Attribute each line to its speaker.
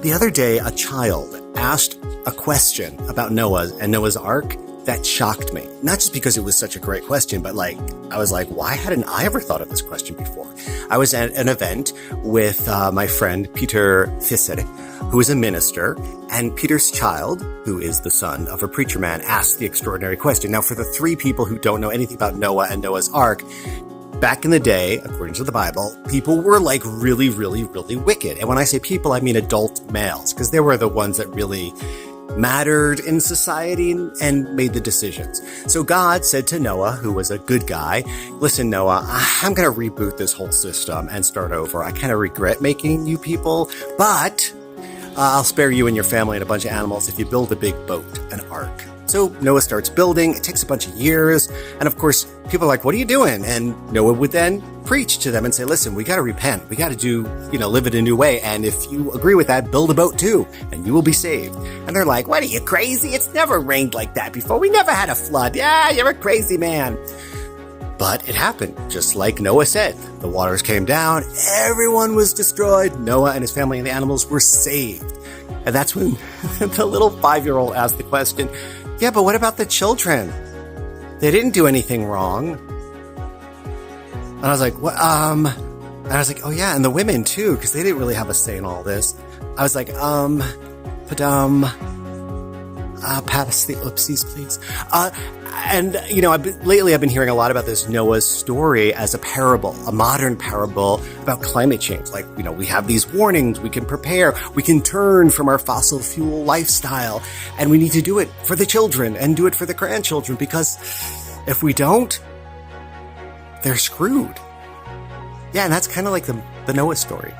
Speaker 1: The other day, a child asked a question about Noah and Noah's Ark that shocked me. Not just because it was such a great question, but I was like, why hadn't I ever thought of this question before? I was at an event with my friend Peter Visser, who is a minister, and Peter's child, who is the son of a preacher man, asked the extraordinary question. Now, for the three people who don't know anything about Noah and Noah's Ark, back in the day, according to the Bible, people were really, really, really wicked. And when I say people, I mean adult males, because they were the ones that really mattered in society and made the decisions. So God said to Noah, who was a good guy, listen, Noah, I'm going to reboot this whole system and start over. I kind of regret making you people, but I'll spare you and your family and a bunch of animals if you build a big boat, an ark. So Noah starts building. It takes a bunch of years. And of course, people are like, what are you doing? And Noah would then preach to them and say, listen, we got to repent. We got to live it a new way. And if you agree with that, build a boat too, and you will be saved. And they're like, what, are you crazy? It's never rained like that before. We never had a flood. Yeah, you're a crazy man. But it happened, just like Noah said. The waters came down. Everyone was destroyed. Noah and his family and the animals were saved. And that's when the little 5-year-old asked the question, yeah, but what about the children? They didn't do anything wrong. And I was like, what? And I was like, oh yeah, and the women too, because they didn't really have a say in all this. I was like, pass the oopsies, please. Lately I've been hearing a lot about this Noah's story as a parable, a modern parable about climate change. We have these warnings, we can prepare, we can turn from our fossil fuel lifestyle, and we need to do it for the children and do it for the grandchildren, because if we don't, they're screwed. Yeah, and that's kind of like the Noah story.